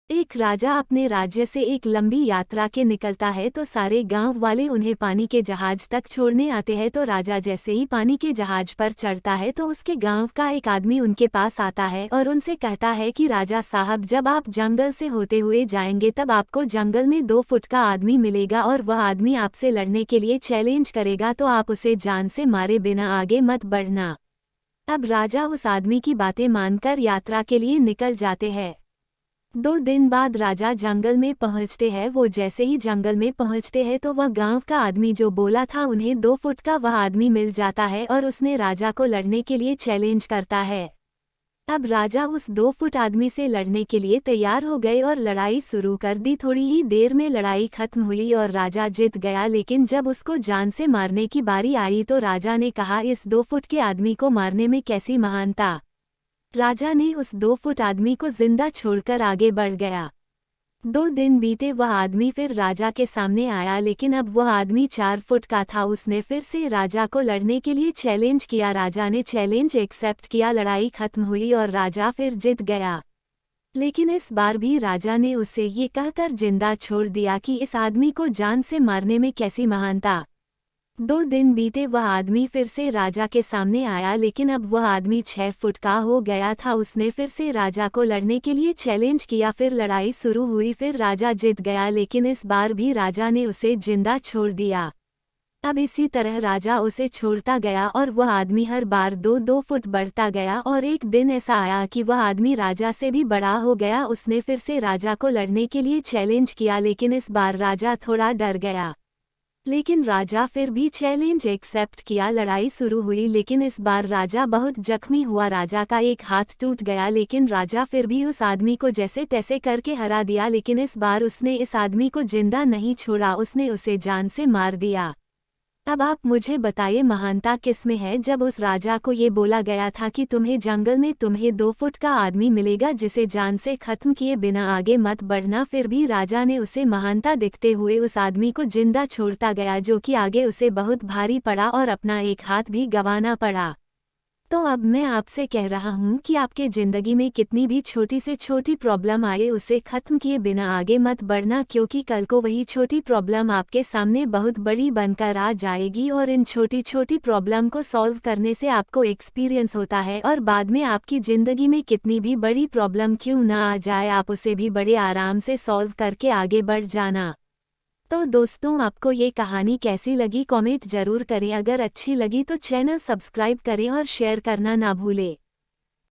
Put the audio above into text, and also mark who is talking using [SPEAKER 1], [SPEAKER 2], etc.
[SPEAKER 1] एक राजा अपने राज्य से एक लंबी यात्रा के निकलता है तो सारे गांव वाले उन्हें पानी के जहाज तक छोड़ने आते हैं। तो राजा जैसे ही पानी के जहाज पर चढ़ता है तो उसके गांव का एक आदमी उनके पास आता है और उनसे कहता है कि राजा साहब, जब आप जंगल से होते हुए जाएंगे तब आपको जंगल में 2 फुट का आदमी मिलेगा और वह आदमी आपसे लड़ने के लिए चैलेंज करेगा, तो आप उसे जान से मारे बिना आगे मत बढ़ना। अब राजा उस आदमी की बातें मानकर यात्रा के लिए निकल जाते हैं। 2 दिन बाद राजा जंगल में पहुंचते हैं। वो जैसे ही जंगल में पहुंचते हैं तो वह गांव का आदमी जो बोला था उन्हें 2 फुट का वह आदमी मिल जाता है और उसने राजा को लड़ने के लिए चैलेंज करता है। अब राजा उस 2 फुट आदमी से लड़ने के लिए तैयार हो गए और लड़ाई शुरू कर दी। थोड़ी ही देर में लड़ाई खत्म हुई और राजा जीत गया, लेकिन जब उसको जान से मारने की बारी आई तो राजा ने कहा, इस 2 फुट के आदमी को मारने में कैसी महानता। राजा ने उस 2 फुट आदमी को जिंदा छोड़कर आगे बढ़ गया। 2 दिन बीते, वह आदमी फिर राजा के सामने आया, लेकिन अब वह आदमी 4 फुट का था। उसने फिर से राजा को लड़ने के लिए चैलेंज किया। राजा ने चैलेंज एक्सेप्ट किया, लड़ाई खत्म हुई और राजा फिर जीत गया। लेकिन इस बार भी राजा ने उसे ये कहकर जिंदा छोड़ दिया कि इस आदमी को जान से मारने में कैसी महानता। 2 दिन बीते, वह आदमी फिर से राजा के सामने आया, लेकिन अब वह आदमी 6 फुट का हो गया था। उसने फिर से राजा को लड़ने के लिए चैलेंज किया। फिर लड़ाई शुरू हुई, फिर राजा जीत गया, लेकिन इस बार भी राजा ने उसे जिंदा छोड़ दिया। अब इसी तरह राजा उसे छोड़ता गया और वह आदमी हर बार 2-2 फुट बढ़ता गया और एक दिन ऐसा आया कि वह आदमी राजा से भी बड़ा हो गया। उसने फिर से राजा को लड़ने के लिए चैलेंज किया, लेकिन इस बार राजा थोड़ा डर गया। लेकिन राजा फिर भी चैलेंज एक्सेप्ट किया। लड़ाई शुरू हुई, लेकिन इस बार राजा बहुत जख्मी हुआ। राजा का एक हाथ टूट गया, लेकिन राजा फिर भी उस आदमी को जैसे तैसे करके हरा दिया। लेकिन इस बार उसने इस आदमी को जिंदा नहीं छोड़ा, उसने उसे जान से मार दिया। अब आप मुझे बताइए, महानता किसमें है। जब उस राजा को ये बोला गया था कि तुम्हें जंगल में तुम्हें 2 फुट का आदमी मिलेगा जिसे जान से खत्म किए बिना आगे मत बढ़ना, फिर भी राजा ने उसे महानता दिखते हुए उस आदमी को जिंदा छोड़ता गया, जो कि आगे उसे बहुत भारी पड़ा और अपना एक हाथ भी गंवाना पड़ा। तो अब मैं आपसे कह रहा हूँ कि आपके ज़िंदगी में कितनी भी छोटी से छोटी प्रॉब्लम आए, उसे ख़त्म किए बिना आगे मत बढ़ना, क्योंकि कल को वही छोटी प्रॉब्लम आपके सामने बहुत बड़ी बनकर आ जाएगी। और इन छोटी छोटी प्रॉब्लम को सॉल्व करने से आपको एक्सपीरियंस होता है और बाद में आपकी ज़िंदगी में कितनी भी बड़ी प्रॉब्लम क्यों ना आ जाए, आप उसे भी बड़े आराम से सॉल्व करके आगे बढ़ जाना। तो दोस्तों, आपको ये कहानी कैसी लगी कमेंट ज़रूर करें। अगर अच्छी लगी तो चैनल सब्सक्राइब करें और शेयर करना ना भूलें।